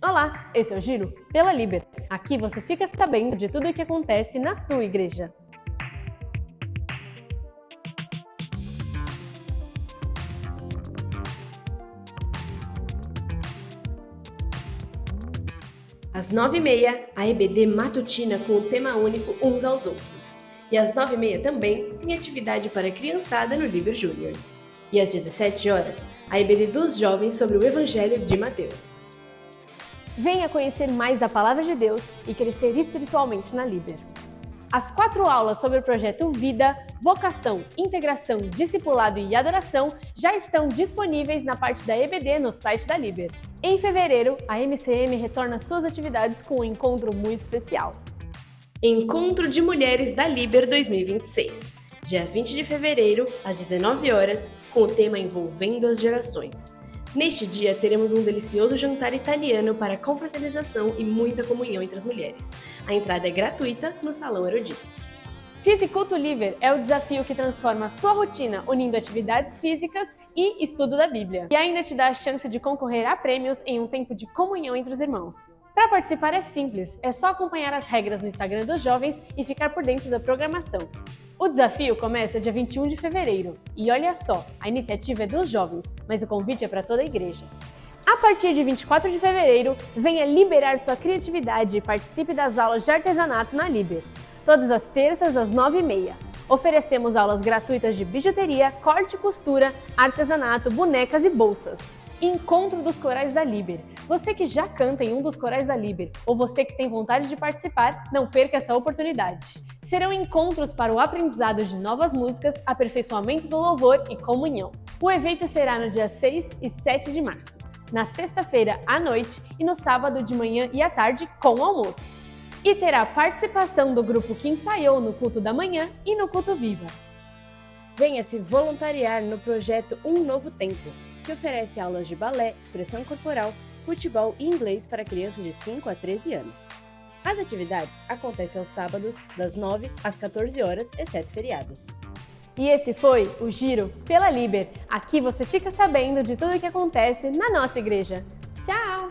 Olá, esse é o Giro pela Liber. Aqui você fica sabendo de tudo o que acontece na sua igreja. Às 9h30, a EBD matutina com o tema único Uns aos Outros. E às 9h30 também tem atividade para a criançada no Liber Júnior. E às 17h, a EBD dos jovens sobre o Evangelho de Mateus. Venha conhecer mais da Palavra de Deus e crescer espiritualmente na Liber. As 4 aulas sobre o projeto Vida, Vocação, Integração, Discipulado e Adoração já estão disponíveis na parte da EBD no site da Liber. Em fevereiro, a MCM retorna suas atividades com um encontro muito especial. Encontro de Mulheres da Liber 2026, dia 20 de fevereiro, às 19h, com o tema Envolvendo as Gerações. Neste dia, teremos um delicioso jantar italiano para confraternização e muita comunhão entre as mulheres. A entrada é gratuita no Salão Erudice. Fisiculto Liber é o desafio que transforma a sua rotina unindo atividades físicas e estudo da Bíblia. E ainda te dá a chance de concorrer a prêmios em um tempo de comunhão entre os irmãos. Para participar é simples, é só acompanhar as regras no Instagram dos jovens e ficar por dentro da programação. O desafio começa dia 21 de fevereiro e olha só, a iniciativa é dos jovens, mas o convite é para toda a igreja. A partir de 24 de fevereiro, venha liberar sua criatividade e participe das aulas de artesanato na Liber. Todas as terças às 9h30. Oferecemos aulas gratuitas de bijuteria, corte e costura, artesanato, bonecas e bolsas. Encontro dos Corais da Liber. Você que já canta em um dos corais da Liber ou você que tem vontade de participar, não perca essa oportunidade. Serão encontros para o aprendizado de novas músicas, aperfeiçoamento do louvor e comunhão. O evento será no dia 6 e 7 de março, na sexta-feira à noite e no sábado de manhã e à tarde com almoço. E terá participação do grupo que ensaiou no culto da manhã e no culto Viva. Venha se voluntariar no projeto Um Novo Tempo, que oferece aulas de balé, expressão corporal, futebol e inglês para crianças de 5 a 13 anos. As atividades acontecem aos sábados, das 9 às 14h, exceto feriados. E esse foi o Giro pela Liber. Aqui você fica sabendo de tudo o que acontece na nossa igreja. Tchau!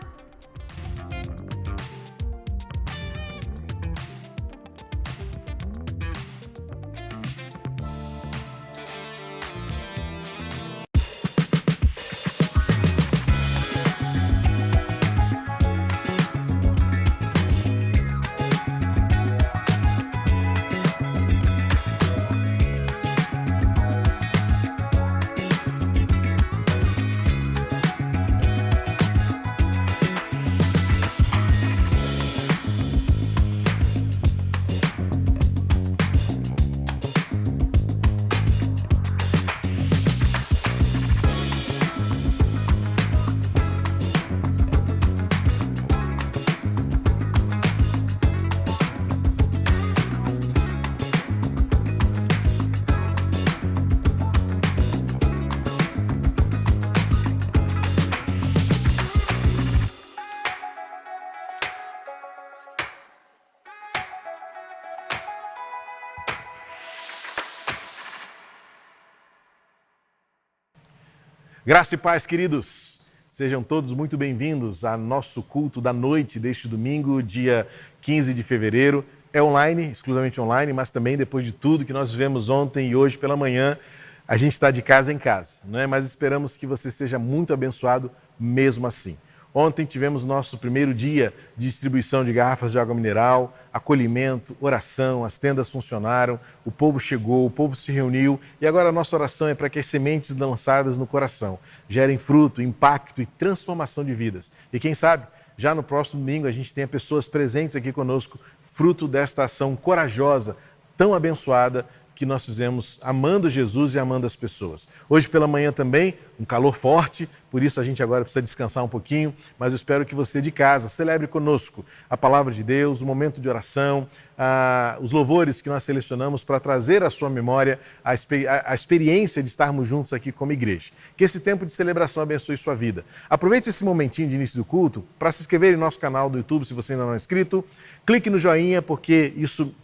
Graça e paz, queridos. Sejam todos muito bem-vindos ao nosso culto da noite deste domingo, dia 15 de fevereiro. É online, exclusivamente online, mas também depois de tudo que nós vivemos ontem e hoje pela manhã, a gente está de casa em casa, não é? Mas esperamos que você seja muito abençoado mesmo assim. Ontem tivemos nosso primeiro dia de distribuição de garrafas de água mineral, acolhimento, oração, as tendas funcionaram, o povo chegou, o povo se reuniu e agora a nossa oração é para que as sementes lançadas no coração gerem fruto, impacto e transformação de vidas. E quem sabe, já no próximo domingo a gente tenha pessoas presentes aqui conosco, fruto desta ação corajosa, tão abençoada, que nós fizemos amando Jesus e amando as pessoas. Hoje pela manhã também, um calor forte, por isso a gente agora precisa descansar um pouquinho, mas eu espero que você de casa celebre conosco a palavra de Deus, o momento de oração, os louvores que nós selecionamos para trazer à sua memória a experiência de estarmos juntos aqui como igreja. Que esse tempo de celebração abençoe sua vida. Aproveite esse momentinho de início do culto para se inscrever em nosso canal do YouTube, se você ainda não é inscrito. Clique no joinha, porque isso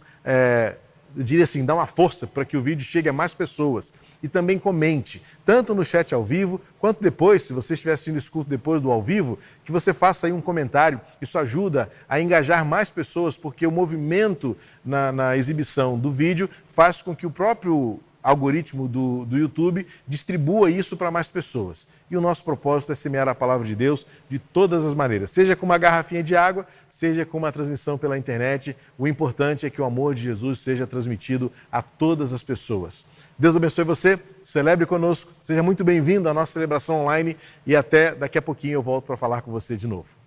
eu diria assim, dá uma força para que o vídeo chegue a mais pessoas. E também comente, tanto no chat ao vivo, quanto depois, se você estiver assistindo esse culto depois do ao vivo, que você faça aí um comentário. Isso ajuda a engajar mais pessoas, porque o movimento na exibição do vídeo faz com que o próprio algoritmo do YouTube distribua isso para mais pessoas. E o nosso propósito é semear a palavra de Deus de todas as maneiras, seja com uma garrafinha de água, seja com uma transmissão pela internet. O importante é que o amor de Jesus seja transmitido a todas as pessoas. Deus abençoe você, celebre conosco, seja muito bem-vindo à nossa celebração online e até daqui a pouquinho eu volto para falar com você de novo.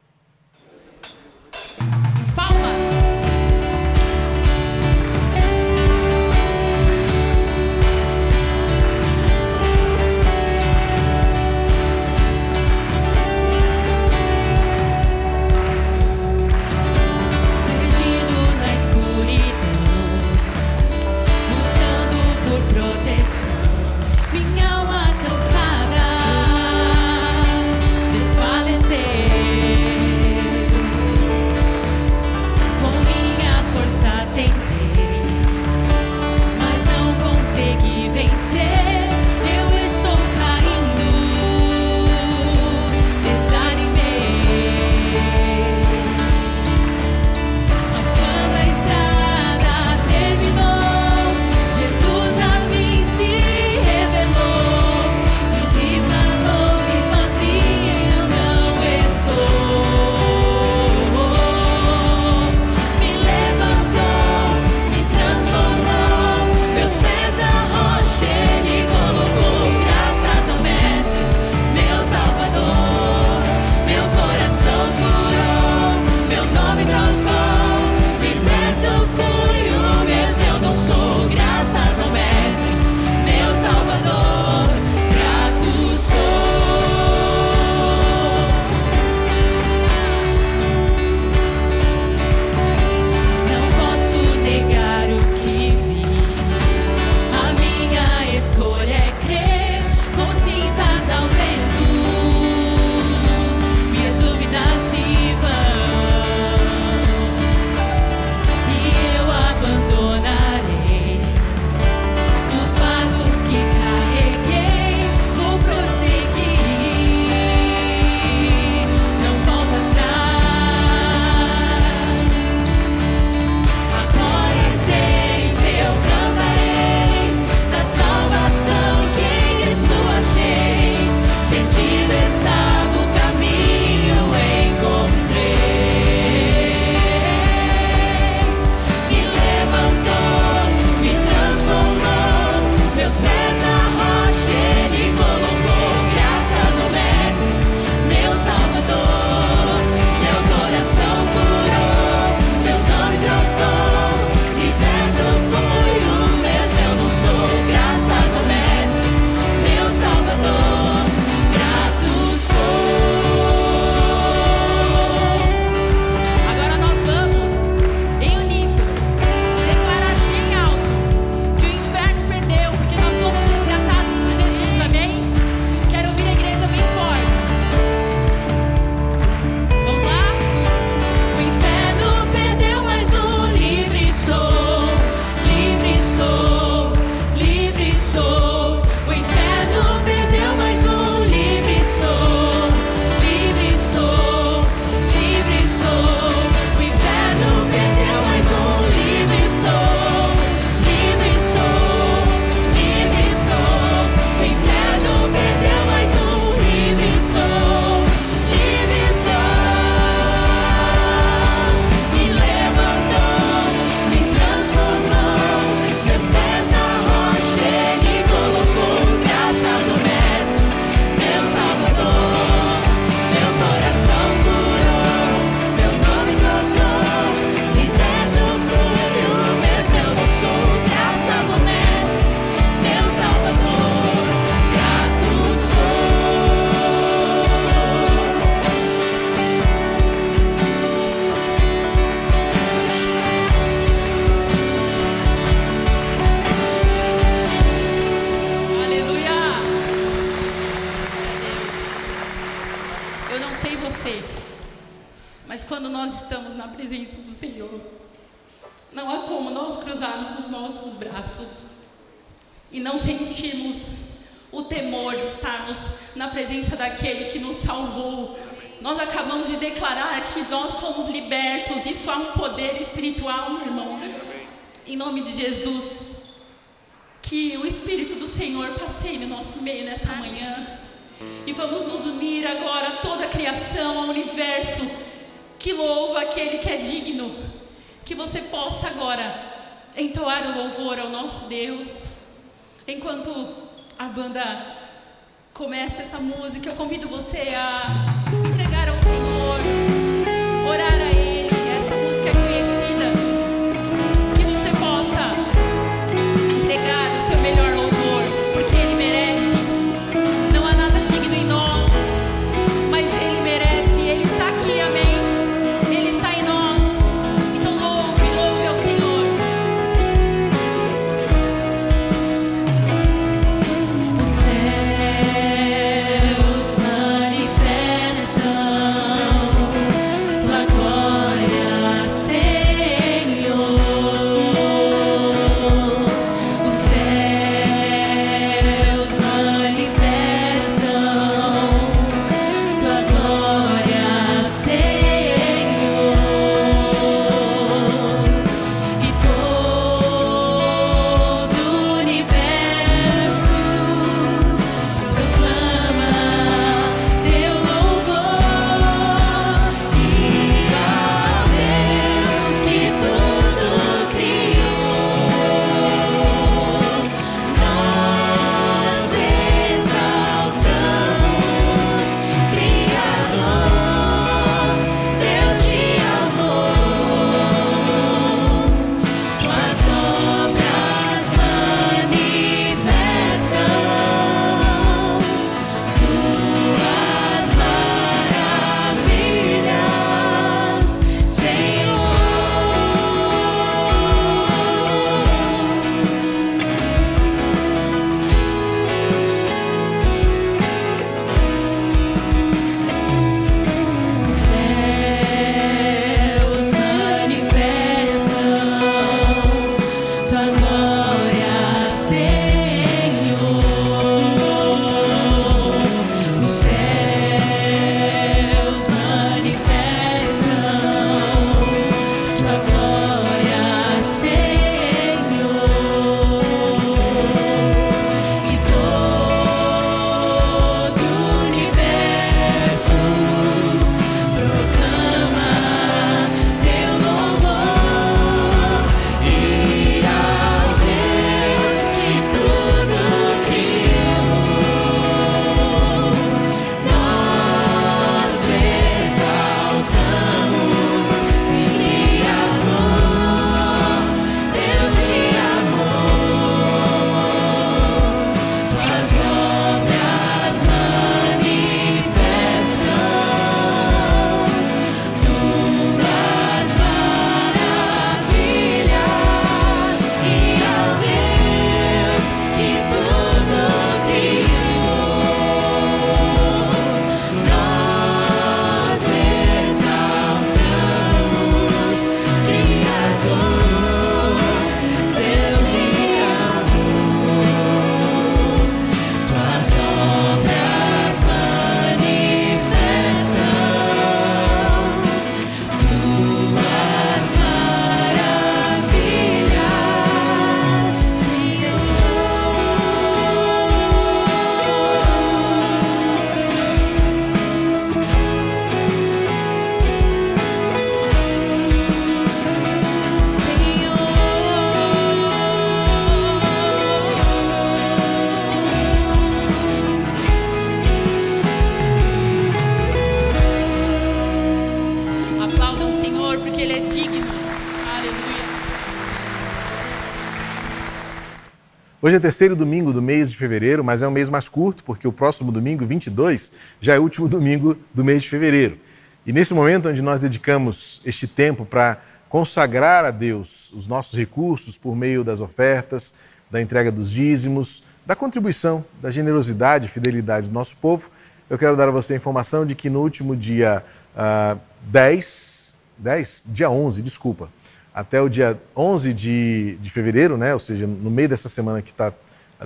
Não há como nós cruzarmos os nossos braços e não sentirmos o temor de estarmos na presença daquele que nos salvou. Nós acabamos de declarar que nós somos libertos. Isso há um poder espiritual, meu irmão. Em nome de Jesus, que o Espírito do Senhor passeie no nosso meio nessa manhã. E vamos nos unir agora a toda a criação, ao universo, que louva aquele que é digno. Que você possa agora entoar o louvor ao nosso Deus. Enquanto a banda começa essa música, eu convido você a entregar ao Senhor, orar a Ele. Essa música é conhecida. Que você possa entregar o seu melhor louvor, porque Ele merece. Não há nada digno em nós, mas Ele merece. Ele está aqui, amém? Ele está em nós. Então louve ao Senhor. Os céus manifestam tua glória, Senhor. Os céus manifestam tua glória, Senhor. E todo o universo proclama teu louvor. E ao Deus que tudo criou, nós exaltamos, Criador, Deus de amor. Tuas obras manifestam tuas maravilhas, Senhor. Os céus manifestam tua glória, Senhor. Os céus manifestam tua glória, Senhor. E todo o universo proclama teu louvor. E ao Deus que tudo criou, nós exaltamos, Criador, Deus de amor. Tuas obras manifestam tuas maravilhas. E ao Deus que tudo criou, nós exaltamos, Criador, Deus de amor. Tuas obras manifestam tuas maravilhas, Senhor. Aplaudam o Senhor, porque Ele é digno. Aleluia. Hoje é terceiro domingo do mês de fevereiro, mas é um mês mais curto, porque o próximo domingo, 22, já é o último domingo do mês de fevereiro. E nesse momento onde nós dedicamos este tempo para consagrar a Deus os nossos recursos por meio das ofertas, da entrega dos dízimos, da contribuição, da generosidade e fidelidade do nosso povo, eu quero dar a você a informação de que no último dia dia 11, até o dia 11 de fevereiro, né? Ou seja, no meio dessa semana que está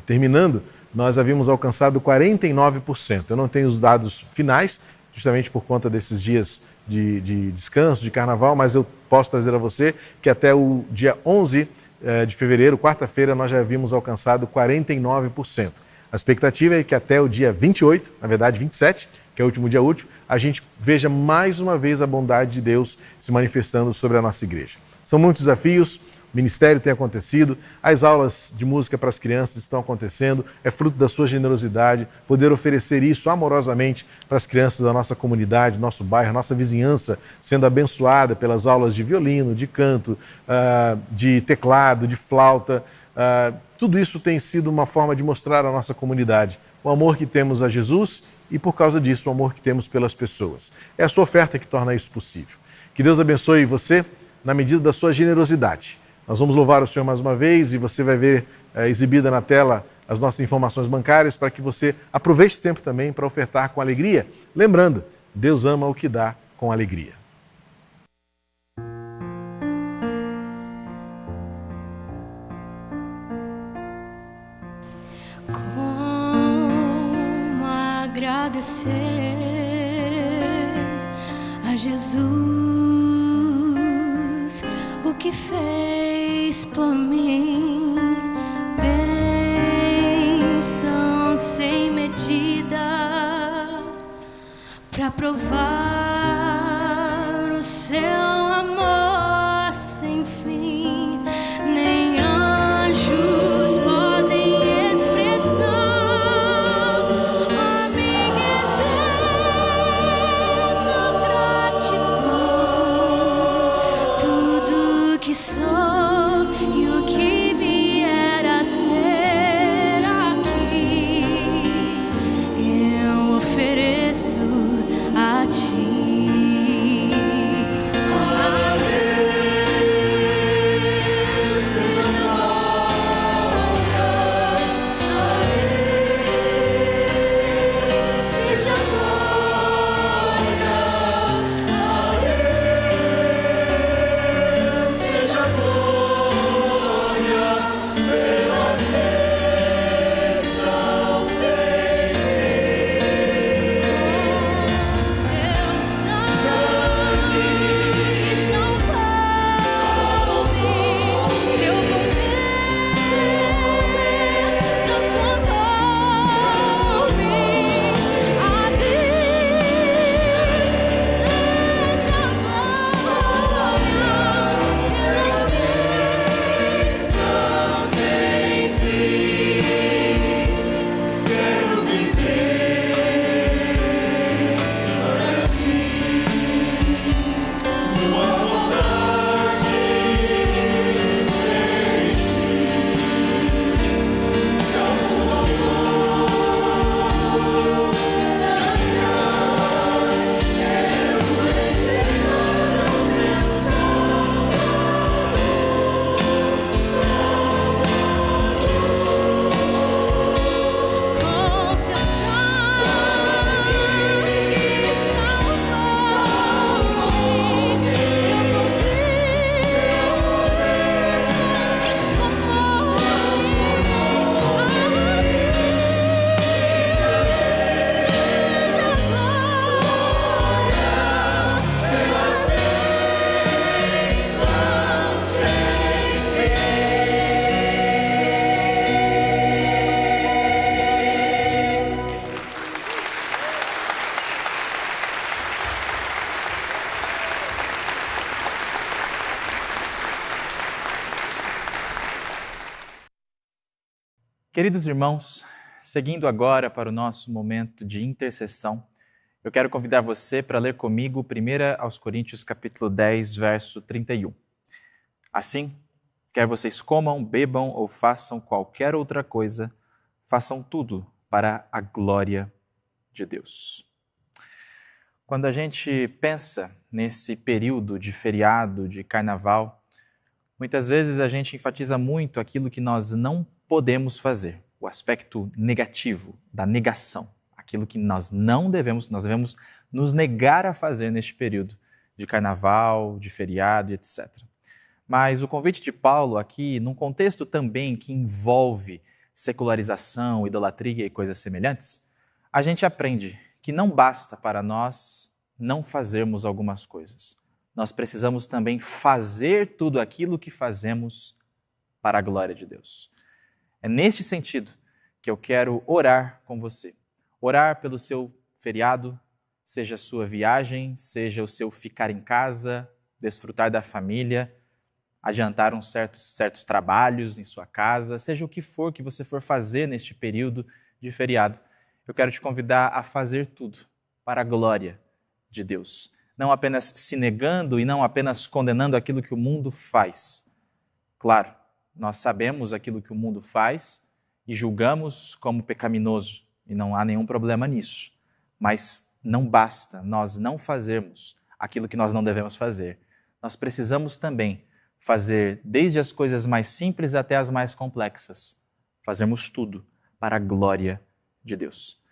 terminando, nós havíamos alcançado 49%. Eu não tenho os dados finais, justamente por conta desses dias de descanso, de carnaval, mas eu posso trazer a você que até o dia 11 de fevereiro, quarta-feira, nós já havíamos alcançado 49%. A expectativa é que até o dia 28, na verdade 27, que é o último dia útil, a gente veja mais uma vez a bondade de Deus se manifestando sobre a nossa igreja. São muitos desafios, o ministério tem acontecido, as aulas de música para as crianças estão acontecendo, é fruto da sua generosidade poder oferecer isso amorosamente para as crianças da nossa comunidade, nosso bairro, nossa vizinhança, sendo abençoada pelas aulas de violino, de canto, de teclado, de flauta. Tudo isso tem sido uma forma de mostrar à nossa comunidade o amor que temos a Jesus e, por causa disso, o amor que temos pelas pessoas. É a sua oferta que torna isso possível. Que Deus abençoe você na medida da sua generosidade. Nós vamos louvar o Senhor mais uma vez e você vai ver exibida na tela as nossas informações bancárias para que você aproveite esse tempo também para ofertar com alegria. Lembrando, Deus ama o que dá com alegria. Como agradecer a Jesus o que fez por mim, bênção sem medida, para provar o seu amor sem fim. Nem anjos podem expressar a minha eterna gratidão. Tudo que sou e o que vier a ser aqui, eu ofereço a ti. A Deus seja glória, a Deus seja glória, a Deus seja glória pelas bênçãos sem fim. Seu sangue salvou-me, seu poder transformou-me. A Deus seja glória pelas bênçãos sem fim. Quero viver para ti, tua vontade sem ti. Salvo louvor, quero entregar ao meu com seu sangue salvou-me, seu poder Queridos irmãos, seguindo agora para o nosso momento de intercessão, eu quero convidar você para ler comigo 1 aos Coríntios capítulo 10, verso 31. Assim, quer vocês comam, bebam ou façam qualquer outra coisa, façam tudo para a glória de Deus. Quando a gente pensa nesse período de feriado, de carnaval, muitas vezes a gente enfatiza muito aquilo que nós não podemos fazer, o aspecto negativo, da negação, aquilo que nós devemos nos negar a fazer neste período de carnaval, de feriado, etc. Mas o convite de Paulo aqui, num contexto também que envolve secularização, idolatria e coisas semelhantes, a gente aprende que não basta para nós não fazermos algumas coisas. Nós precisamos também fazer tudo aquilo que fazemos para a glória de Deus. É neste sentido que eu quero orar com você. Orar pelo seu feriado, seja a sua viagem, seja o seu ficar em casa, desfrutar da família, adiantar uns certos trabalhos em sua casa, seja o que for que você for fazer neste período de feriado. Eu quero te convidar a fazer tudo para a glória de Deus. Não apenas se negando e não apenas condenando aquilo que o mundo faz. Claro, nós sabemos aquilo que o mundo faz e julgamos como pecaminoso, e não há nenhum problema nisso. Mas não basta nós não fazermos aquilo que nós não devemos fazer. Nós precisamos também fazer desde as coisas mais simples até as mais complexas. Fazermos tudo para a glória de Deus.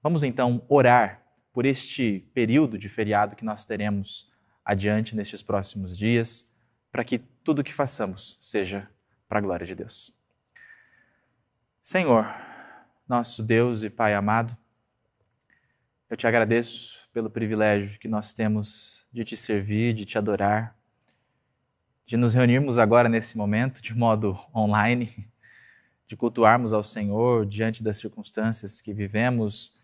Vamos então orar por este período de feriado que nós teremos adiante nestes próximos dias, para que tudo o que façamos seja para a glória de Deus. Senhor, nosso Deus e Pai amado, eu te agradeço pelo privilégio que nós temos de te servir, de te adorar, de nos reunirmos agora nesse momento de modo online, de cultuarmos ao Senhor diante das circunstâncias que vivemos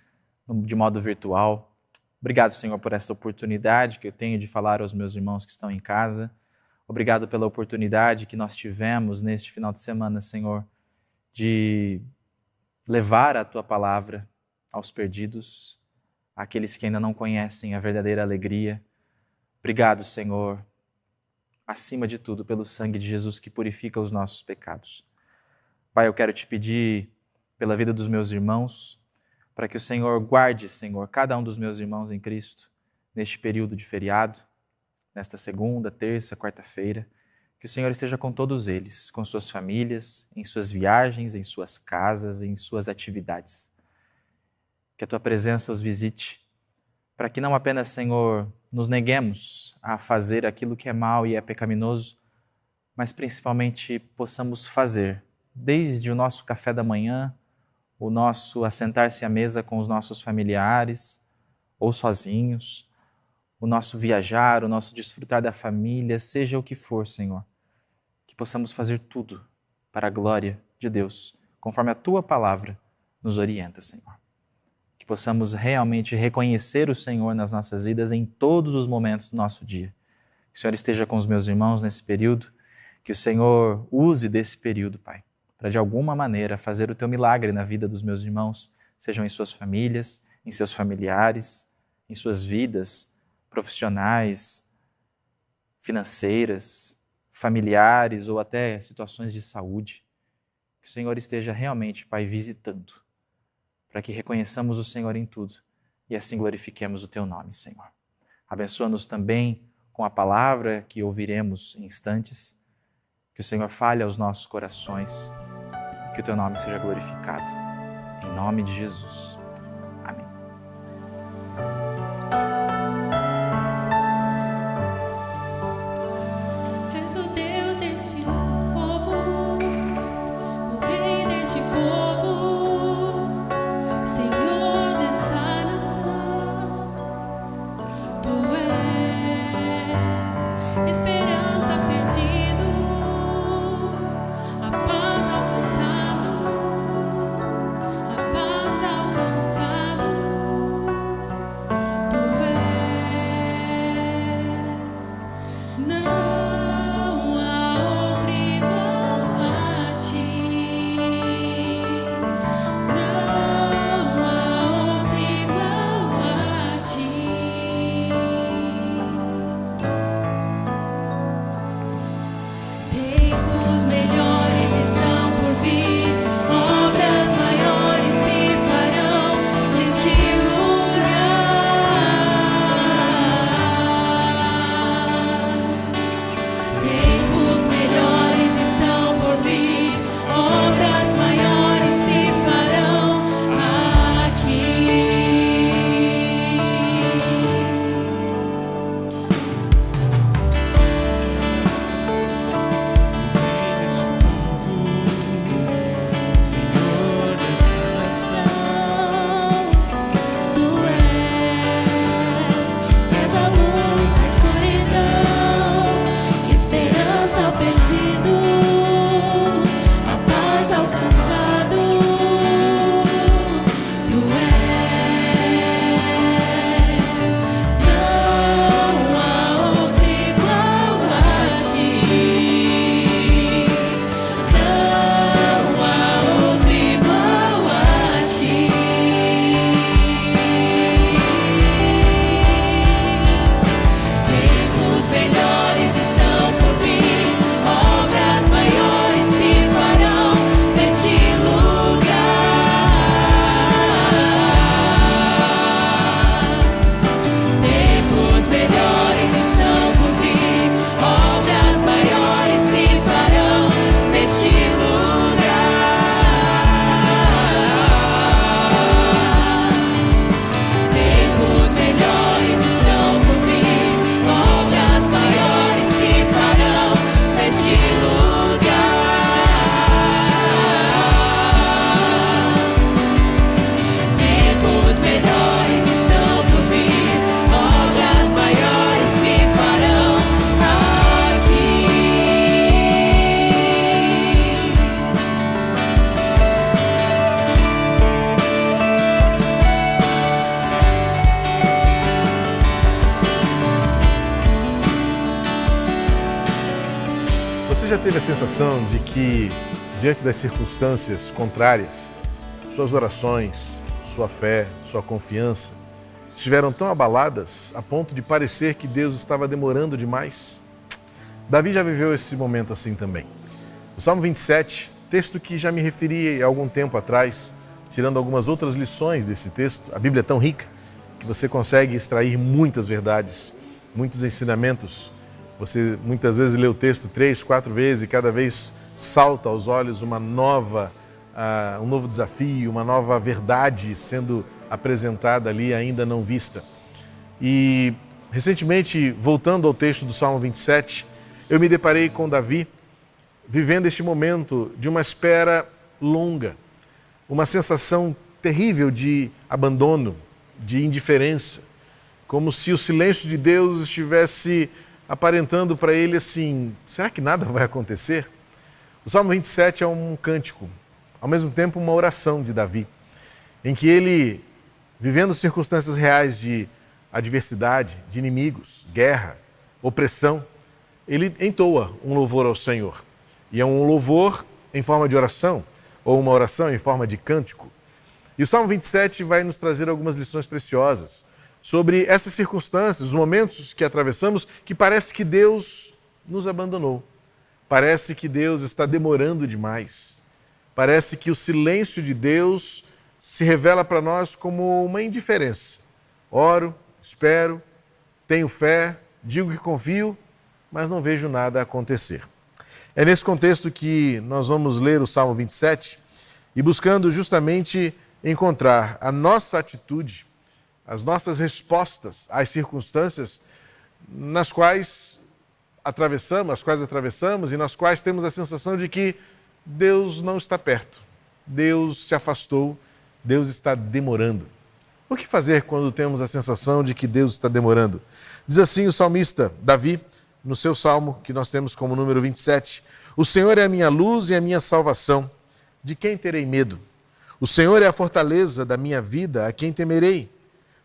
de modo virtual. Obrigado, Senhor, por esta oportunidade que eu tenho de falar aos meus irmãos que estão em casa. Obrigado pela oportunidade que nós tivemos neste final de semana, Senhor, de levar a Tua palavra aos perdidos, àqueles que ainda não conhecem a verdadeira alegria. Obrigado, Senhor, acima de tudo, pelo sangue de Jesus que purifica os nossos pecados. Pai, eu quero te pedir pela vida dos meus irmãos, para que o Senhor guarde, Senhor, cada um dos meus irmãos em Cristo, neste período de feriado, nesta segunda, terça, quarta-feira, que o Senhor esteja com todos eles, com suas famílias, em suas viagens, em suas casas, em suas atividades. Que a Tua presença os visite, para que não apenas, Senhor, nos neguemos a fazer aquilo que é mal e é pecaminoso, mas principalmente possamos fazer, desde o nosso café da manhã, o nosso assentar-se à mesa com os nossos familiares, ou sozinhos, o nosso viajar, o nosso desfrutar da família, seja o que for, Senhor, que possamos fazer tudo para a glória de Deus, conforme a Tua palavra nos orienta, Senhor. Que possamos realmente reconhecer o Senhor nas nossas vidas em todos os momentos do nosso dia. Que o Senhor esteja com os meus irmãos nesse período, que o Senhor use desse período, Pai, para de alguma maneira fazer o Teu milagre na vida dos meus irmãos, sejam em suas famílias, em seus familiares, em suas vidas profissionais, financeiras, familiares ou até situações de saúde. Que o Senhor esteja realmente, Pai, visitando, para que reconheçamos o Senhor em tudo e assim glorifiquemos o Teu nome, Senhor. Abençoa-nos também com a palavra que ouviremos em instantes, que o Senhor fale aos nossos corações, que o Teu nome seja glorificado. Em nome de Jesus. Amém. És o Deus deste povo, o Rei deste povo, Senhor dessa nação. Tu és esperança perdido, a paz alcançado, a paz alcançado. Tu és, não há outro igual a Ti, não há outro igual a Ti. Tempos melhores estão por vir, obras maiores se farão neste lugar. Tempos melhores estão por vir, obras maiores se farão aqui. Você já teve a sensação de que, diante das circunstâncias contrárias, suas orações, sua fé, sua confiança estiveram tão abaladas a ponto de parecer que Deus estava demorando demais? Davi já viveu esse momento assim também. O Salmo 27, texto que já me referi há algum tempo atrás, tirando algumas outras lições desse texto, a Bíblia é tão rica que você consegue extrair muitas verdades, muitos ensinamentos. Você muitas vezes lê o texto 3, 4 vezes e cada vez salta aos olhos um novo desafio, uma nova verdade sendo apresentada ali ainda não vista. E recentemente, voltando ao texto do Salmo 27, eu me deparei com Davi vivendo este momento de uma espera longa, uma sensação terrível de abandono, de indiferença, como se o silêncio de Deus estivesse aparentando para ele assim, será que nada vai acontecer? O Salmo 27 é um cântico, ao mesmo tempo uma oração de Davi, em que ele, vivendo circunstâncias reais de adversidade, de inimigos, guerra, opressão, ele entoa um louvor ao Senhor. E é um louvor em forma de oração, ou uma oração em forma de cântico. E o Salmo 27 vai nos trazer algumas lições preciosas sobre essas circunstâncias, os momentos que atravessamos, que parece que Deus nos abandonou. Parece que Deus está demorando demais. Parece que o silêncio de Deus se revela para nós como uma indiferença. Oro, espero, tenho fé, digo que confio, mas não vejo nada acontecer. É nesse contexto que nós vamos ler o Salmo 27 e buscando justamente encontrar a nossa atitude, as nossas respostas às circunstâncias nas quais atravessamos e nas quais temos a sensação de que Deus não está perto, Deus se afastou, Deus está demorando. O que fazer quando temos a sensação de que Deus está demorando? Diz assim o salmista Davi, no seu salmo, que nós temos como número 27, o Senhor é a minha luz e a minha salvação, de quem terei medo? O Senhor é a fortaleza da minha vida, a quem temerei?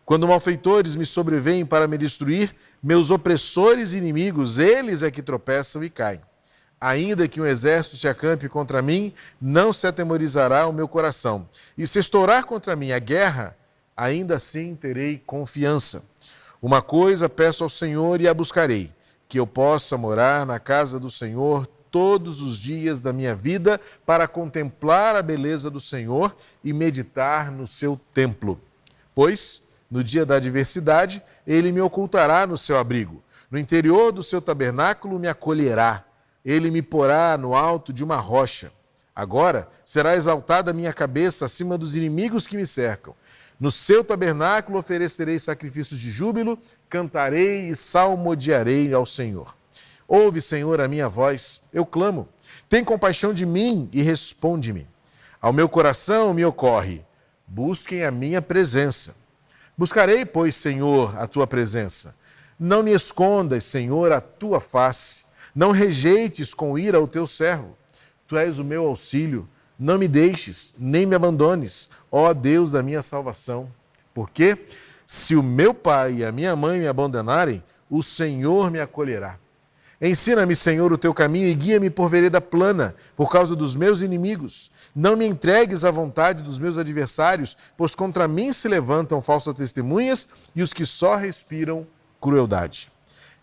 Quando malfeitores me sobrevêm para me destruir, meus opressores e inimigos, eles é que tropeçam e caem. Ainda que um exército se acampe contra mim, não se atemorizará o meu coração. E se estourar contra mim a guerra, ainda assim terei confiança. Uma coisa peço ao Senhor e a buscarei, que eu possa morar na casa do Senhor todos os dias da minha vida para contemplar a beleza do Senhor e meditar no seu templo. Pois, no dia da adversidade, ele me ocultará no seu abrigo. No interior do seu tabernáculo me acolherá. Ele me porá no alto de uma rocha. Agora será exaltada a minha cabeça acima dos inimigos que me cercam. No seu tabernáculo oferecerei sacrifícios de júbilo, cantarei e salmodiarei ao Senhor. Ouve, Senhor, a minha voz, eu clamo. Tem compaixão de mim e responde-me. Ao meu coração me ocorre, busquem a minha presença. Buscarei, pois, Senhor, a tua presença. Não me escondas, Senhor, a tua face. Não rejeites com ira o teu servo. Tu és o meu auxílio. Não me deixes, nem me abandones, ó Deus da minha salvação. Porque se o meu pai e a minha mãe me abandonarem, o Senhor me acolherá. Ensina-me, Senhor, o teu caminho e guia-me por vereda plana, por causa dos meus inimigos. Não me entregues à vontade dos meus adversários, pois contra mim se levantam falsas testemunhas e os que só respiram crueldade.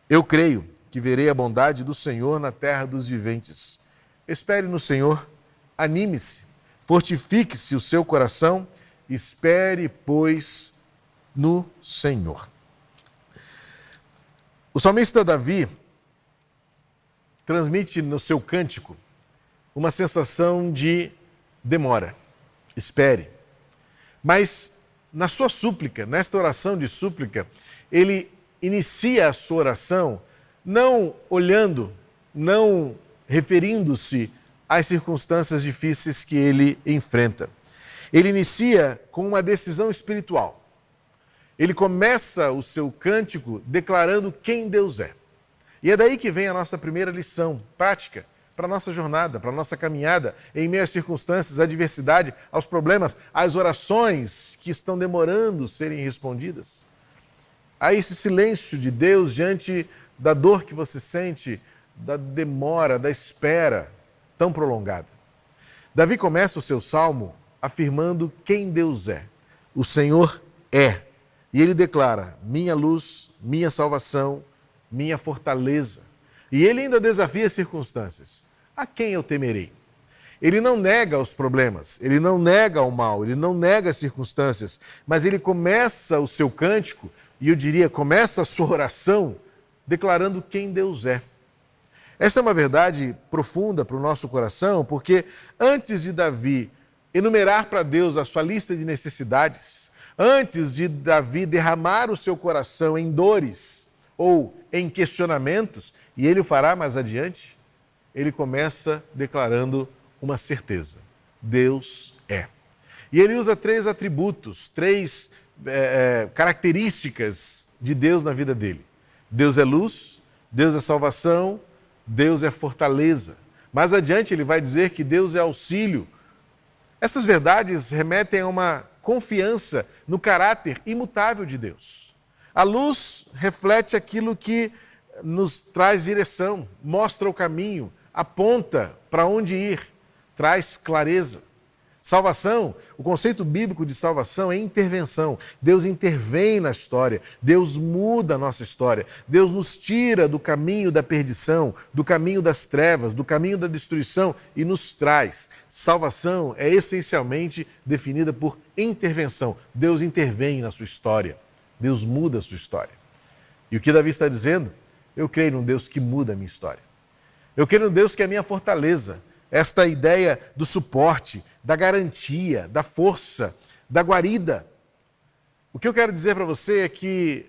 Eu creio que verei a bondade do Senhor na terra dos viventes. Espere no Senhor, anime-se, fortifique-se o seu coração, espere, pois, no Senhor. O salmista Davi transmite no seu cântico uma sensação de demora, espere. Mas na sua súplica, nesta oração de súplica, ele inicia a sua oração não olhando, não referindo-se às circunstâncias difíceis que ele enfrenta. Ele inicia com uma decisão espiritual. Ele começa o seu cântico declarando quem Deus é. E é daí que vem a nossa primeira lição prática para a nossa jornada, para a nossa caminhada, em meio às circunstâncias, à adversidade, aos problemas, às orações que estão demorando serem respondidas. Há esse silêncio de Deus diante da dor que você sente, da demora, da espera tão prolongada. Davi começa o seu salmo afirmando quem Deus é. O Senhor é. E ele declara: minha luz, minha salvação, minha fortaleza. E ele ainda desafia as circunstâncias. A quem eu temerei? Ele não nega os problemas, ele não nega o mal, ele não nega as circunstâncias, mas ele começa o seu cântico, e eu diria, começa a sua oração, declarando quem Deus é. Esta é uma verdade profunda para o nosso coração, porque antes de Davi enumerar para Deus a sua lista de necessidades, antes de Davi derramar o seu coração em dores ou em questionamentos, e ele o fará mais adiante, ele começa declarando uma certeza: Deus é. E ele usa 3 atributos, 3 características de Deus na vida dele. Deus é luz, Deus é salvação, Deus é fortaleza. Mais adiante ele vai dizer que Deus é auxílio. Essas verdades remetem a uma confiança no caráter imutável de Deus. A luz reflete aquilo que nos traz direção, mostra o caminho, aponta para onde ir, traz clareza. Salvação, o conceito bíblico de salvação é intervenção. Deus intervém na história, Deus muda a nossa história, Deus nos tira do caminho da perdição, do caminho das trevas, do caminho da destruição e nos traz. Salvação é essencialmente definida por intervenção. Deus intervém na sua história, Deus muda a sua história. E o que Davi está dizendo? Eu creio num Deus que muda a minha história. Eu creio num Deus que é a minha fortaleza. Esta ideia do suporte, da garantia, da força, da guarida. O que eu quero dizer para você é que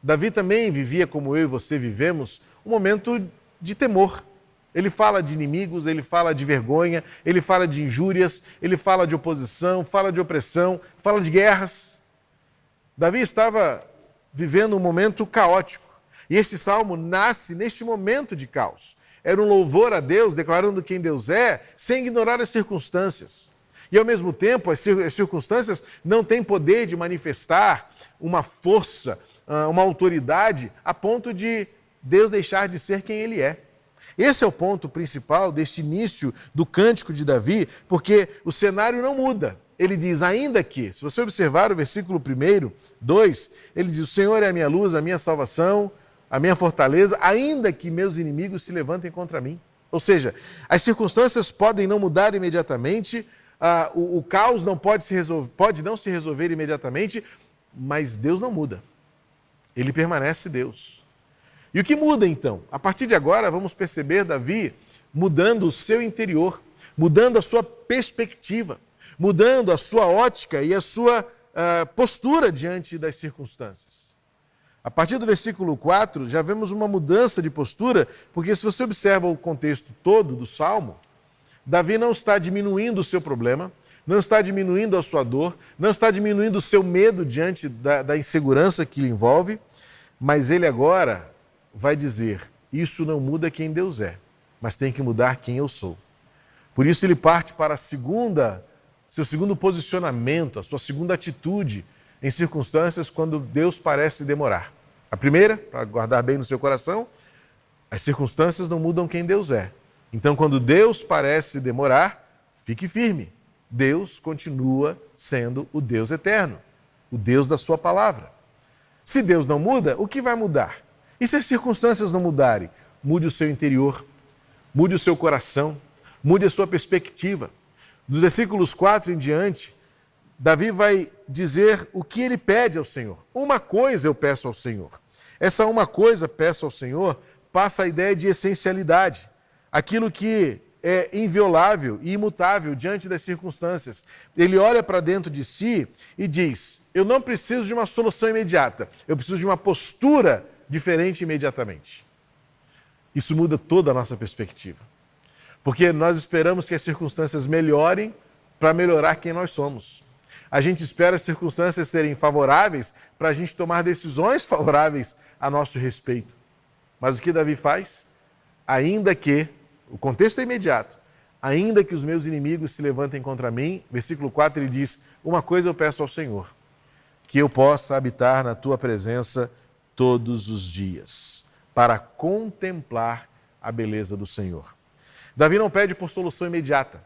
Davi também vivia, como eu e você vivemos, um momento de temor. Ele fala de inimigos, ele fala de vergonha, ele fala de injúrias, ele fala de oposição, fala de opressão, fala de guerras. Davi estava vivendo um momento caótico. E este salmo nasce neste momento de caos. Era um louvor a Deus, declarando quem Deus é, sem ignorar as circunstâncias. E ao mesmo tempo, as circunstâncias não têm poder de manifestar uma força, uma autoridade, a ponto de Deus deixar de ser quem Ele é. Esse é o ponto principal deste início do cântico de Davi, porque o cenário não muda. Ele diz, ainda que, se você observar o versículo 1, 2, ele diz, o Senhor é a minha luz, a minha salvação, a minha fortaleza, ainda que meus inimigos se levantem contra mim. Ou seja, as circunstâncias podem não mudar imediatamente, o caos não pode não se resolver imediatamente, mas Deus não muda. Ele permanece Deus. E o que muda então? A partir de agora vamos perceber Davi mudando o seu interior, mudando a sua perspectiva, mudando a sua ótica e a sua postura diante das circunstâncias. A partir do versículo 4, já vemos uma mudança de postura, porque se você observa o contexto todo do Salmo, Davi não está diminuindo o seu problema, não está diminuindo a sua dor, não está diminuindo o seu medo diante da insegurança que lhe envolve, mas ele agora vai dizer, isso não muda quem Deus é, mas tem que mudar quem eu sou. Por isso ele parte para seu segundo posicionamento, a sua segunda atitude em circunstâncias quando Deus parece demorar. A primeira, para guardar bem no seu coração, as circunstâncias não mudam quem Deus é. Então, quando Deus parece demorar, fique firme. Deus continua sendo o Deus eterno, o Deus da sua palavra. Se Deus não muda, o que vai mudar? E se as circunstâncias não mudarem? Mude o seu interior, mude o seu coração, mude a sua perspectiva. Dos versículos 4 em diante, Davi vai dizer o que ele pede ao Senhor. Uma coisa eu peço ao Senhor. Essa uma coisa peço ao Senhor passa a ideia de essencialidade. Aquilo que é inviolável e imutável diante das circunstâncias. Ele olha para dentro de si e diz, eu não preciso de uma solução imediata, eu preciso de uma postura diferente imediatamente. Isso muda toda a nossa perspectiva. Porque nós esperamos que as circunstâncias melhorem para melhorar quem nós somos. A gente espera as circunstâncias serem favoráveis para a gente tomar decisões favoráveis a nosso respeito. Mas o que Davi faz? Ainda que, o contexto é imediato, ainda que os meus inimigos se levantem contra mim, versículo 4 ele diz, uma coisa eu peço ao Senhor, que eu possa habitar na tua presença todos os dias, para contemplar a beleza do Senhor. Davi não pede por solução imediata,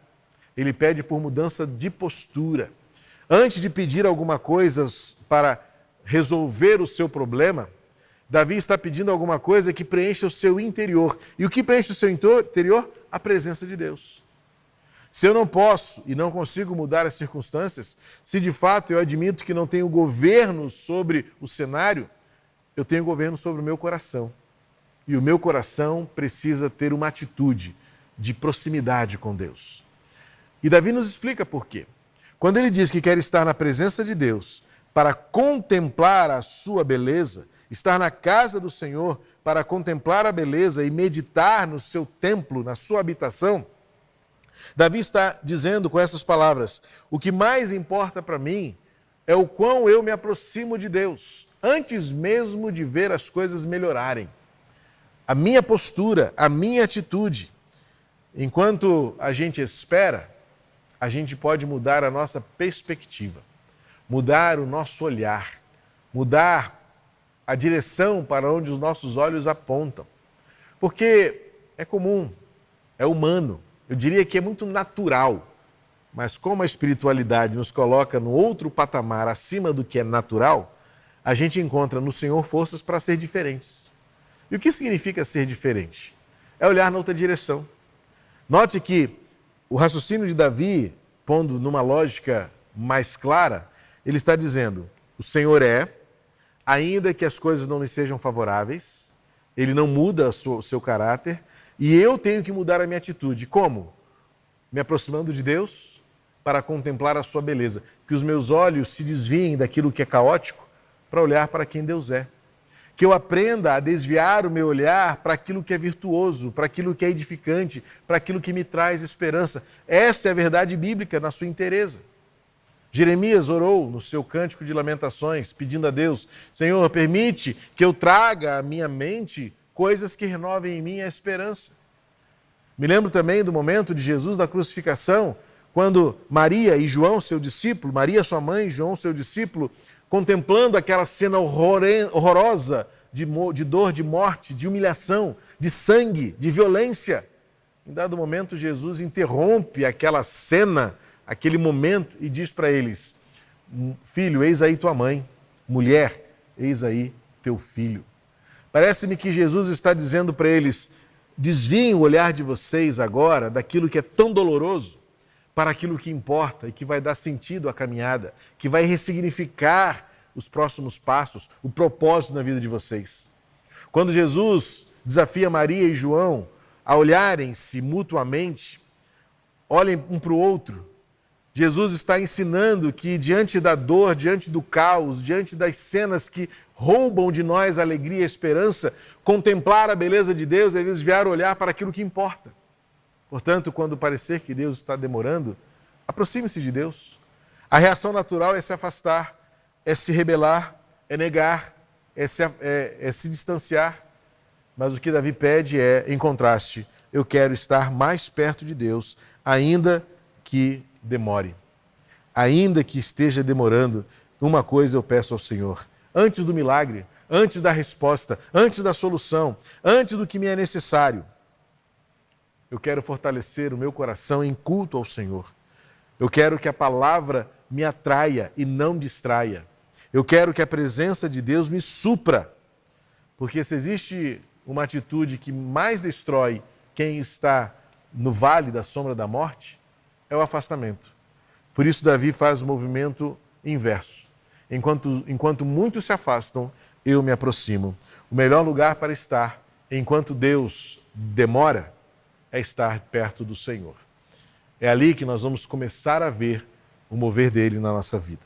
ele pede por mudança de postura. Antes de pedir alguma coisa para resolver o seu problema, Davi está pedindo alguma coisa que preencha o seu interior. E o que preenche o seu interior? A presença de Deus. Se eu não posso e não consigo mudar as circunstâncias, se de fato eu admito que não tenho governo sobre o cenário, eu tenho governo sobre o meu coração. E o meu coração precisa ter uma atitude de proximidade com Deus. E Davi nos explica por quê. Quando ele diz que quer estar na presença de Deus para contemplar a sua beleza, estar na casa do Senhor para contemplar a beleza e meditar no seu templo, na sua habitação, Davi está dizendo com essas palavras: o que mais importa para mim é o quão eu me aproximo de Deus, antes mesmo de ver as coisas melhorarem. A minha postura, a minha atitude, enquanto a gente espera, a gente pode mudar a nossa perspectiva, mudar o nosso olhar, mudar a direção para onde os nossos olhos apontam. Porque é comum, é humano, eu diria que é muito natural, mas como a espiritualidade nos coloca no outro patamar acima do que é natural, a gente encontra no Senhor forças para ser diferentes. E o que significa ser diferente? É olhar na outra direção. Note que o raciocínio de Davi, pondo numa lógica mais clara, ele está dizendo: o Senhor é, ainda que as coisas não me sejam favoráveis, ele não muda o seu caráter, e eu tenho que mudar a minha atitude. Como? Me aproximando de Deus para contemplar a sua beleza. Que os meus olhos se desviem daquilo que é caótico para olhar para quem Deus é. Que eu aprenda a desviar o meu olhar para aquilo que é virtuoso, para aquilo que é edificante, para aquilo que me traz esperança. Esta é a verdade bíblica na sua inteireza. Jeremias orou no seu cântico de lamentações, pedindo a Deus: Senhor, permite que eu traga à minha mente coisas que renovem em mim a esperança. Me lembro também do momento de Jesus da crucificação, quando Maria e João, seu discípulo, Maria sua mãe e João, seu discípulo, contemplando aquela cena horrorosa de dor, de morte, de humilhação, de sangue, de violência. Em dado momento, Jesus interrompe aquela cena, aquele momento, e diz para eles: filho, eis aí tua mãe, mulher, eis aí teu filho. Parece-me que Jesus está dizendo para eles: desviem o olhar de vocês agora daquilo que é tão doloroso para aquilo que importa e que vai dar sentido à caminhada, que vai ressignificar os próximos passos, o propósito na vida de vocês. Quando Jesus desafia Maria e João a olharem-se mutuamente, olhem um para o outro, Jesus está ensinando que diante da dor, diante do caos, diante das cenas que roubam de nós a alegria e a esperança, contemplar a beleza de Deus é desviar o olhar para aquilo que importa. Portanto, quando parecer que Deus está demorando, aproxime-se de Deus. A reação natural é se afastar, é se rebelar, é negar, é se distanciar. Mas o que Davi pede é, em contraste, eu quero estar mais perto de Deus, ainda que demore. Ainda que esteja demorando, uma coisa eu peço ao Senhor: antes do milagre, antes da resposta, antes da solução, antes do que me é necessário, eu quero fortalecer o meu coração em culto ao Senhor. Eu quero que a palavra me atraia e não distraia. Eu quero que a presença de Deus me supra. Porque se existe uma atitude que mais destrói quem está no vale da sombra da morte, é o afastamento. Por isso Davi faz o movimento inverso. Enquanto muitos se afastam, eu me aproximo. O melhor lugar para estar, enquanto Deus demora, é estar perto do Senhor. É ali que nós vamos começar a ver o mover dele na nossa vida.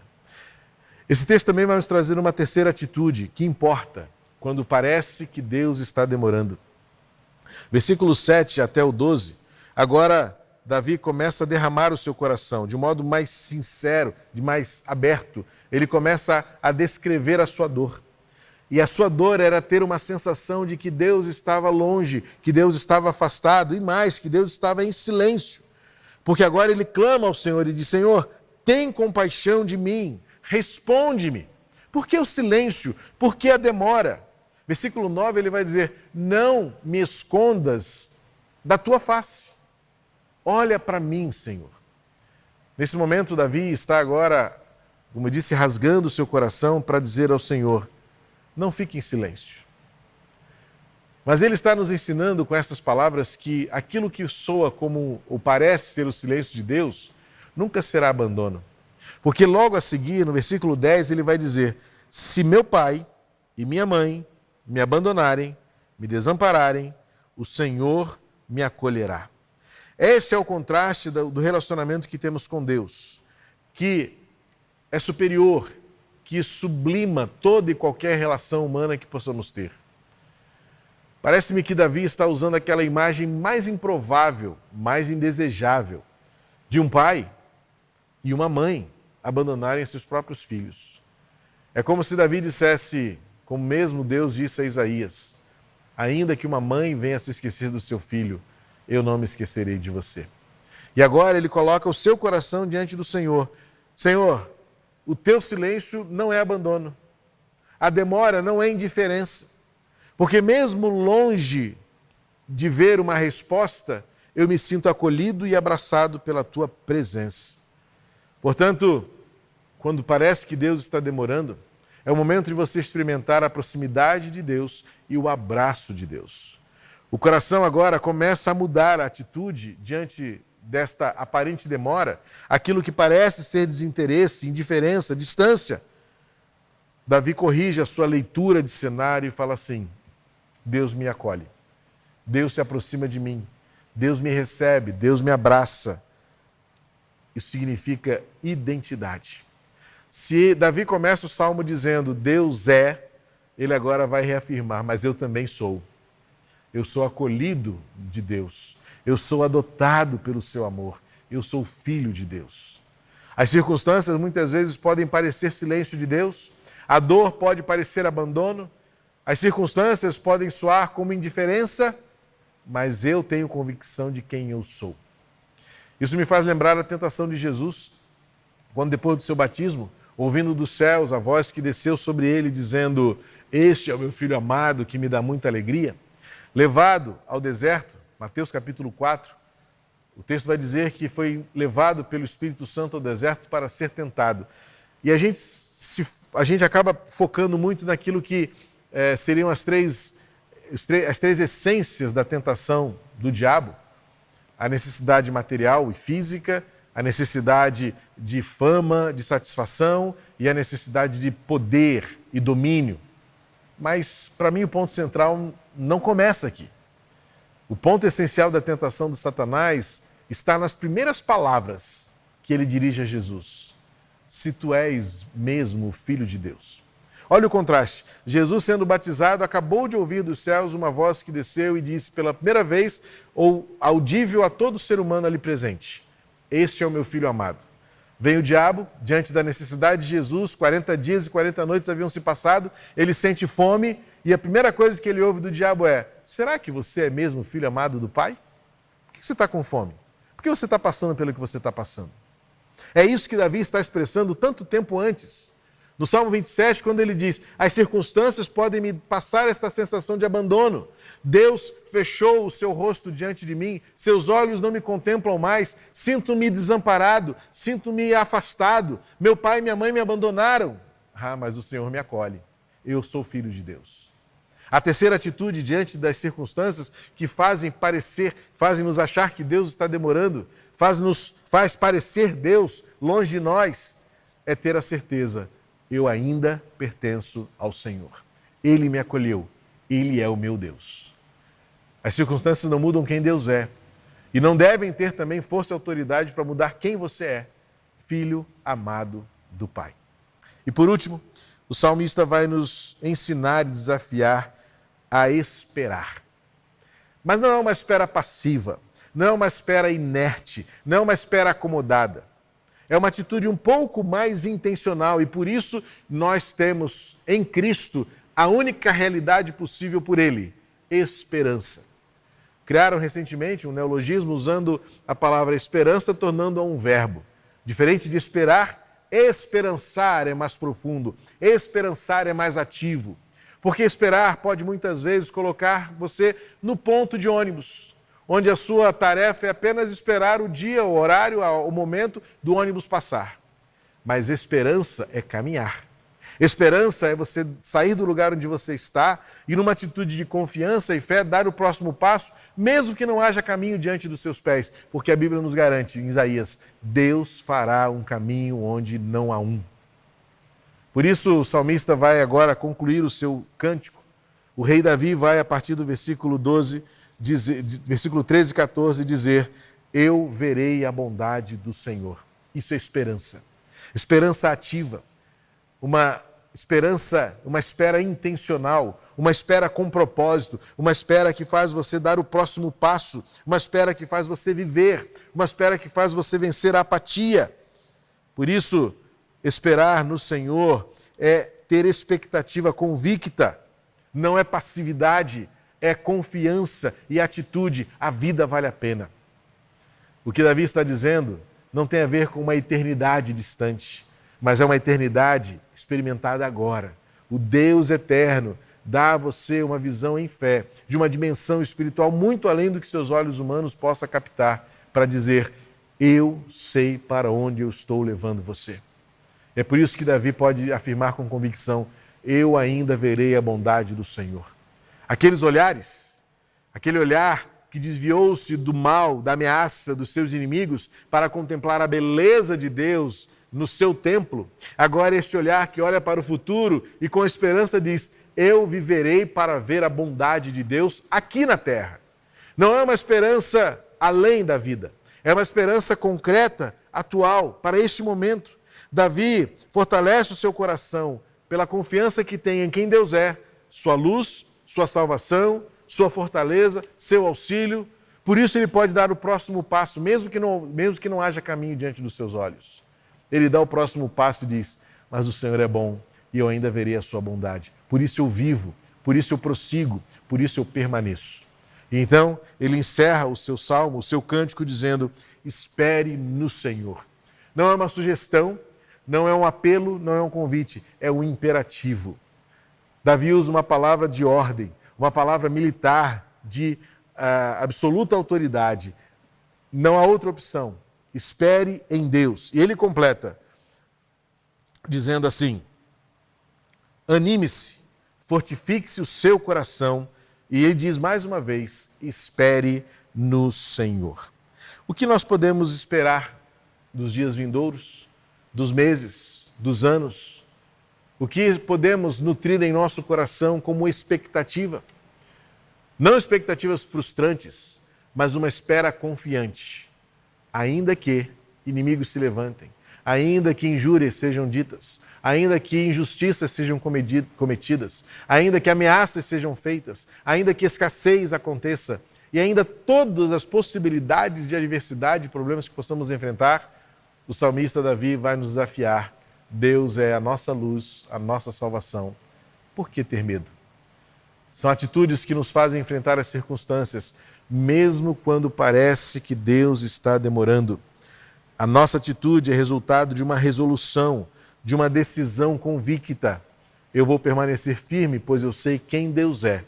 Esse texto também vai nos trazer uma terceira atitude que importa quando parece que Deus está demorando. Versículos 7 até o 12, agora Davi começa a derramar o seu coração de um modo mais sincero, de mais aberto. Ele começa a descrever a sua dor. E a sua dor era ter uma sensação de que Deus estava longe, que Deus estava afastado e mais, que Deus estava em silêncio. Porque agora ele clama ao Senhor e diz: Senhor, tem compaixão de mim, responde-me. Por que o silêncio? Por que a demora? Versículo 9, ele vai dizer: não me escondas da tua face. Olha para mim, Senhor. Nesse momento, Davi está agora, como eu disse, rasgando o seu coração para dizer ao Senhor: não fique em silêncio. Mas ele está nos ensinando com essas palavras que aquilo que soa como ou parece ser o silêncio de Deus, nunca será abandono. Porque logo a seguir, no versículo 10, ele vai dizer: se meu pai e minha mãe me abandonarem, me desampararem, o Senhor me acolherá. Este é o contraste do relacionamento que temos com Deus, que é superior, que sublima toda e qualquer relação humana que possamos ter. Parece-me que Davi está usando aquela imagem mais improvável, mais indesejável, de um pai e uma mãe abandonarem seus próprios filhos. É como se Davi dissesse, como mesmo Deus disse a Isaías: ainda que uma mãe venha se esquecer do seu filho, eu não me esquecerei de você. E agora ele coloca o seu coração diante do Senhor. Senhor, o teu silêncio não é abandono. A demora não é indiferença. Porque mesmo longe de ver uma resposta, eu me sinto acolhido e abraçado pela tua presença. Portanto, quando parece que Deus está demorando, é o momento de você experimentar a proximidade de Deus e o abraço de Deus. O coração agora começa a mudar a atitude diante desta aparente demora, aquilo que parece ser desinteresse, indiferença, distância. Davi corrige a sua leitura de cenário e fala assim: Deus me acolhe, Deus se aproxima de mim, Deus me recebe, Deus me abraça. Isso significa identidade. Se Davi começa o salmo dizendo Deus é, ele agora vai reafirmar: mas eu também sou. Eu sou acolhido de Deus, eu sou adotado pelo seu amor, eu sou filho de Deus. As circunstâncias muitas vezes podem parecer silêncio de Deus, a dor pode parecer abandono, as circunstâncias podem soar como indiferença, mas eu tenho convicção de quem eu sou. Isso me faz lembrar a tentação de Jesus, quando depois do seu batismo, ouvindo dos céus a voz que desceu sobre ele, dizendo: este é o meu filho amado, que me dá muita alegria. Levado ao deserto, Mateus capítulo 4, o texto vai dizer que foi levado pelo Espírito Santo ao deserto para ser tentado. E a gente acaba focando muito naquilo que seriam as três essências da tentação do diabo: a necessidade material e física, a necessidade de fama, de satisfação e a necessidade de poder e domínio. Mas, para mim, o ponto central não começa aqui. O ponto essencial da tentação de Satanás está nas primeiras palavras que ele dirige a Jesus: se tu és mesmo o Filho de Deus. Olha o contraste. Jesus, sendo batizado, acabou de ouvir dos céus uma voz que desceu e disse pela primeira vez, ou audível a todo ser humano ali presente: este é o meu Filho amado. Vem o diabo, diante da necessidade de Jesus, 40 dias e 40 noites haviam se passado, ele sente fome e a primeira coisa que ele ouve do diabo é: será que você é mesmo o filho amado do Pai? Por que você está com fome? Por que você está passando pelo que você está passando? É isso que Davi está expressando tanto tempo antes. No Salmo 27, quando ele diz: as circunstâncias podem me passar esta sensação de abandono. Deus fechou o seu rosto diante de mim, seus olhos não me contemplam mais, sinto-me desamparado, sinto-me afastado. Meu pai e minha mãe me abandonaram. Mas o Senhor me acolhe. Eu sou filho de Deus. A terceira atitude diante das circunstâncias que fazem nos achar que Deus está demorando, faz parecer Deus longe de nós, é ter a certeza: eu ainda pertenço ao Senhor. Ele me acolheu, Ele é o meu Deus. As circunstâncias não mudam quem Deus é e não devem ter também força e autoridade para mudar quem você é, filho amado do Pai. E por último, o salmista vai nos ensinar e desafiar a esperar. Mas não é uma espera passiva, não é uma espera inerte, não é uma espera acomodada. É uma atitude um pouco mais intencional e por isso nós temos em Cristo a única realidade possível por Ele: esperança. Criaram recentemente um neologismo usando a palavra esperança, tornando-a um verbo. Diferente de esperar, esperançar é mais profundo, esperançar é mais ativo. Porque esperar pode muitas vezes colocar você no ponto de ônibus, onde a sua tarefa é apenas esperar o dia, o horário, o momento do ônibus passar. Mas esperança é caminhar. Esperança é você sair do lugar onde você está e, numa atitude de confiança e fé, dar o próximo passo, mesmo que não haja caminho diante dos seus pés, porque a Bíblia nos garante, em Isaías, Deus fará um caminho onde não há um. Por isso, o salmista vai agora concluir o seu cântico. O rei Davi vai, a partir do versículo 12, versículo 13 e 14, dizer: eu verei a bondade do Senhor. Isso é esperança. Esperança ativa. Uma esperança, uma espera intencional, uma espera com propósito, uma espera que faz você dar o próximo passo, uma espera que faz você viver, uma espera que faz você vencer a apatia. Por isso, esperar no Senhor é ter expectativa convicta, não é passividade, é confiança e atitude. A vida vale a pena. O que Davi está dizendo não tem a ver com uma eternidade distante, mas é uma eternidade experimentada agora. O Deus eterno dá a você uma visão em fé, de uma dimensão espiritual muito além do que seus olhos humanos possam captar, para dizer: eu sei para onde eu estou levando você. É por isso que Davi pode afirmar com convicção: eu ainda verei a bondade do Senhor. Aqueles olhares, aquele olhar que desviou-se do mal, da ameaça dos seus inimigos, para contemplar a beleza de Deus no seu templo, agora este olhar que olha para o futuro e com esperança diz: eu viverei para ver a bondade de Deus aqui na terra. Não é uma esperança além da vida, é uma esperança concreta, atual, para este momento. Davi fortalece o seu coração pela confiança que tem em quem Deus é, sua luz, sua salvação, sua fortaleza, seu auxílio. Por isso ele pode dar o próximo passo, mesmo que não haja caminho diante dos seus olhos. Ele dá o próximo passo e diz: mas o Senhor é bom e eu ainda verei a sua bondade. Por isso eu vivo, por isso eu prossigo, por isso eu permaneço. E então ele encerra o seu salmo, o seu cântico, dizendo: espere no Senhor. Não é uma sugestão, não é um apelo, não é um convite, é um imperativo. Davi usa uma palavra de ordem, uma palavra militar de absoluta autoridade. Não há outra opção. Espere em Deus. E ele completa, dizendo assim: anime-se, fortifique-se o seu coração. E ele diz mais uma vez: espere no Senhor. O que nós podemos esperar dos dias vindouros, dos meses, dos anos? O que podemos nutrir em nosso coração como expectativa? Não expectativas frustrantes, mas uma espera confiante. Ainda que inimigos se levantem, ainda que injúrias sejam ditas, ainda que injustiças sejam cometidas, ainda que ameaças sejam feitas, ainda que escassez aconteça, e ainda todas as possibilidades de adversidade e problemas que possamos enfrentar, o salmista Davi vai nos desafiar: Deus é a nossa luz, a nossa salvação. Por que ter medo? São atitudes que nos fazem enfrentar as circunstâncias, mesmo quando parece que Deus está demorando. A nossa atitude é resultado de uma resolução, de uma decisão convicta. Eu vou permanecer firme, pois eu sei quem Deus é.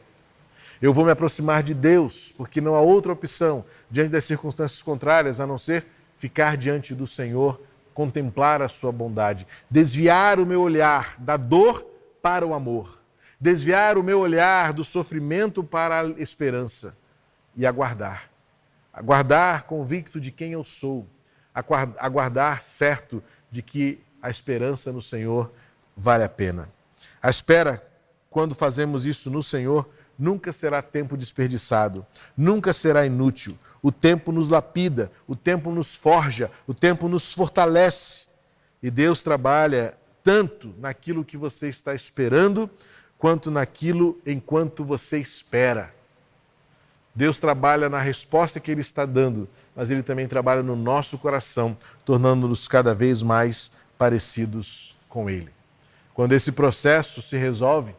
Eu vou me aproximar de Deus, porque não há outra opção diante das circunstâncias contrárias a não ser ficar diante do Senhor, contemplar a sua bondade, desviar o meu olhar da dor para o amor, desviar o meu olhar do sofrimento para a esperança e aguardar. Aguardar convicto de quem eu sou, aguardar certo de que a esperança no Senhor vale a pena. A espera, quando fazemos isso no Senhor, nunca será tempo desperdiçado, nunca será inútil. O tempo nos lapida, o tempo nos forja, o tempo nos fortalece. E Deus trabalha tanto naquilo que você está esperando, quanto naquilo enquanto você espera. Deus trabalha na resposta que Ele está dando, mas Ele também trabalha no nosso coração, tornando-nos cada vez mais parecidos com Ele. Quando esse processo se resolve,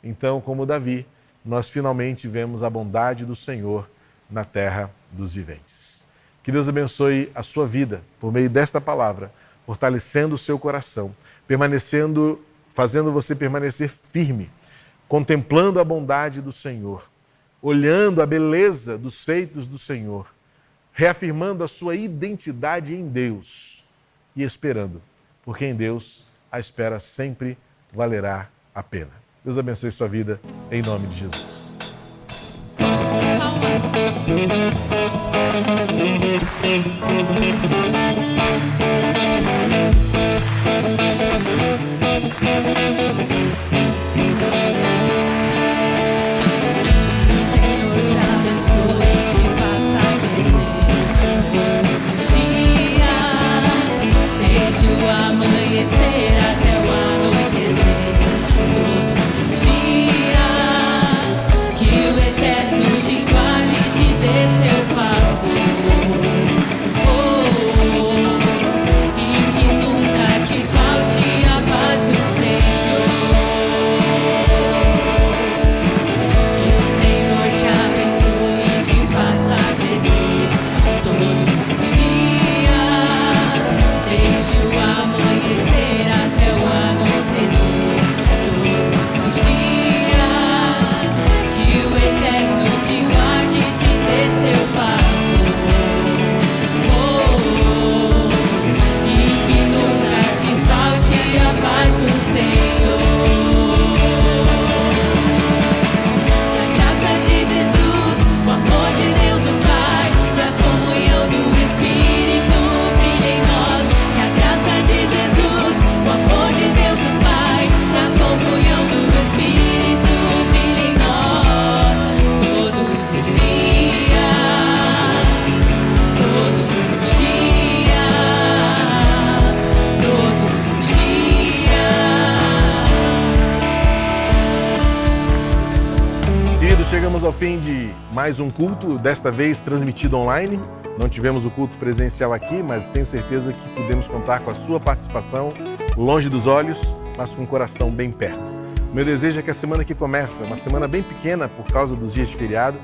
então, como Davi, nós finalmente vemos a bondade do Senhor na terra dos viventes. Que Deus abençoe a sua vida por meio desta palavra, fortalecendo o seu coração, fazendo você permanecer firme, contemplando a bondade do Senhor, olhando a beleza dos feitos do Senhor, reafirmando a sua identidade em Deus e esperando, porque em Deus a espera sempre valerá a pena. Deus abençoe sua vida, em nome de Jesus. Senhor te abençoe e te faça crescer todos os dias, desde o amanhecer até o anoitecer. Todos os dias, que o Eterno te guarde e te dê seu favor. E que nunca te falte a paz do Senhor. Que o Senhor te abençoe e te faça crescer todos os dias, desde o amanhecer até o anoitecer. Todos os dias, que o Eterno te guarde e te dê seu favor. E que nunca te falte a paz do Senhor. Que a graça de Jesus, o amor de Deus o Pai e a comunhão do Espírito brilhe em nós. Que a graça de Jesus, o amor de Deus o Pai e a comunhão do Espírito brilhe em nós. Todos os dias, todos os dias, todos os dias. Queridos, chegamos ao fim de mais um culto, desta vez transmitido online. Não tivemos o culto presencial aqui, mas tenho certeza que podemos contar com a sua participação, longe dos olhos, mas com o coração bem perto. O meu desejo é que a semana que começa, uma semana bem pequena por causa dos dias de feriado,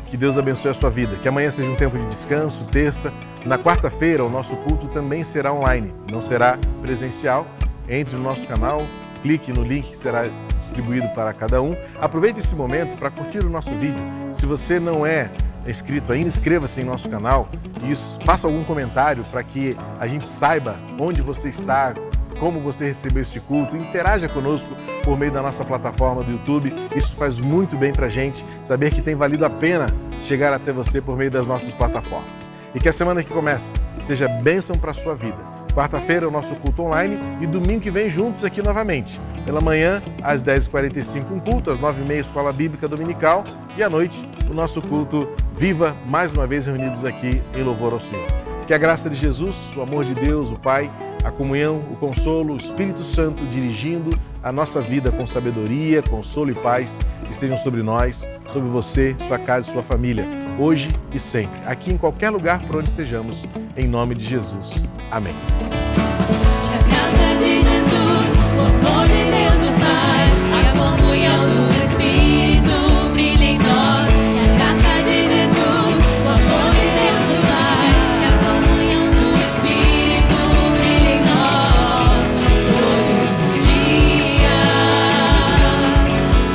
que Deus abençoe a sua vida, que amanhã seja um tempo de descanso, terça. Na quarta-feira, o nosso culto também será online, não será presencial. Entre no nosso canal, clique no link que será distribuído para cada um. Aproveite esse momento para curtir o nosso vídeo. Se você não é inscrito ainda, inscreva-se em nosso canal e faça algum comentário para que a gente saiba onde você está, como você recebeu este culto. Interaja conosco por meio da nossa plataforma do YouTube. Isso faz muito bem para a gente saber que tem valido a pena chegar até você por meio das nossas plataformas. E que a semana que começa seja bênção para a sua vida. Quarta-feira o nosso culto online e domingo que vem juntos aqui novamente. Pela manhã, às 10h45 um culto, às 9h30 Escola Bíblica Dominical e à noite o nosso culto Viva, mais uma vez reunidos aqui em louvor ao Senhor. Que a graça de Jesus, o amor de Deus, o Pai, a comunhão, o consolo, o Espírito Santo dirigindo a nossa vida com sabedoria, consolo e paz estejam sobre nós, sobre você, sua casa e sua família, hoje e sempre, aqui em qualquer lugar por onde estejamos, em nome de Jesus. Amém. Que a graça de Jesus, o amor de Deus o Pai, a comunhão do Espírito brilhe em nós. Que a graça de Jesus, o amor de Deus o Pai, e a comunhão do Espírito brilhe em nós. Todos os dias,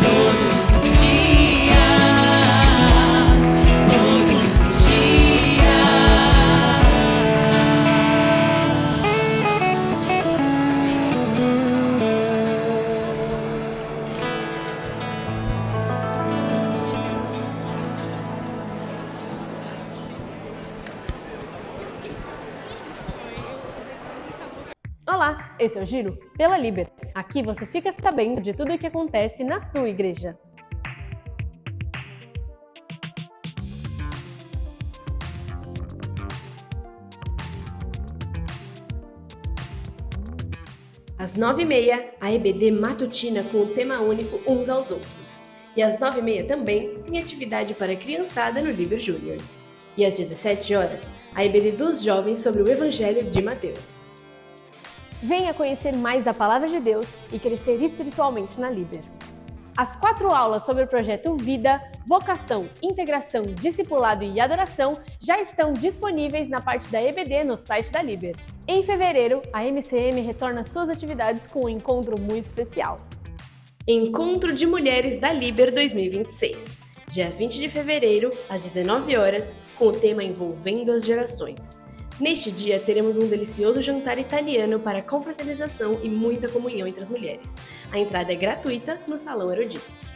todos os dias, todos os dias. Olá, esse é o Giro pela Liber. Aqui você fica sabendo de tudo o que acontece na sua igreja. Às 9h30, a EBD matutina com o tema único Uns aos Outros. E às 9h30 também tem atividade para criançada no Liber Júnior. E às 17h, a EBD dos jovens sobre o Evangelho de Mateus. Venha conhecer mais da Palavra de Deus e crescer espiritualmente na Liber. As 4 aulas sobre o projeto Vida, Vocação, Integração, Discipulado e Adoração já estão disponíveis na parte da EBD no site da Liber. Em fevereiro, a MCM retorna suas atividades com um encontro muito especial. Encontro de Mulheres da Liber 2026, dia 20 de fevereiro, às 19 horas, com o tema Envolvendo as Gerações. Neste dia, teremos um delicioso jantar italiano para confraternização e muita comunhão entre as mulheres. A entrada é gratuita no Salão Erudice.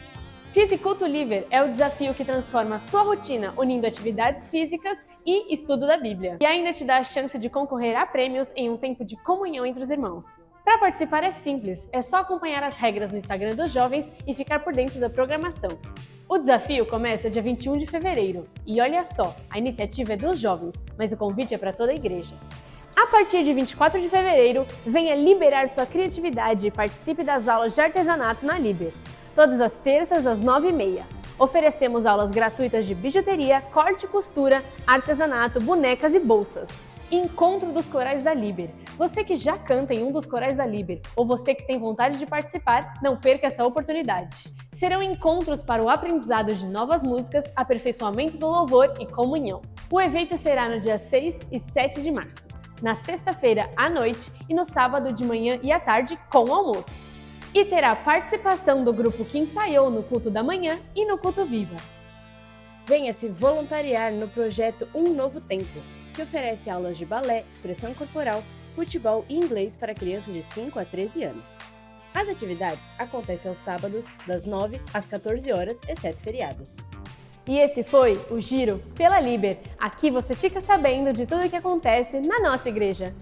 Fisiculto Liber é o desafio que transforma a sua rotina unindo atividades físicas e estudo da Bíblia. E ainda te dá a chance de concorrer a prêmios em um tempo de comunhão entre os irmãos. Para participar é simples, é só acompanhar as regras no Instagram dos jovens e ficar por dentro da programação. O desafio começa dia 21 de fevereiro e olha só, a iniciativa é dos jovens, mas o convite é para toda a igreja. A partir de 24 de fevereiro, venha liberar sua criatividade e participe das aulas de artesanato na Liber. Todas as terças às 9h30. Oferecemos aulas gratuitas de bijuteria, corte e costura, artesanato, bonecas e bolsas. Encontro dos Corais da Liber. Você que já canta em um dos corais da Liber ou você que tem vontade de participar, não perca essa oportunidade. Serão encontros para o aprendizado de novas músicas, aperfeiçoamento do louvor e comunhão. O evento será no dia 6 e 7 de março, na sexta-feira à noite e no sábado de manhã e à tarde com almoço. E terá participação do grupo que ensaiou no culto da manhã e no culto Viva. Venha se voluntariar no projeto Um Novo Tempo, que oferece aulas de balé, expressão corporal, futebol e inglês para crianças de 5 a 13 anos. As atividades acontecem aos sábados, das 9 às 14 horas, exceto feriados. E esse foi o Giro pela Liber. Aqui você fica sabendo de tudo o que acontece na nossa igreja.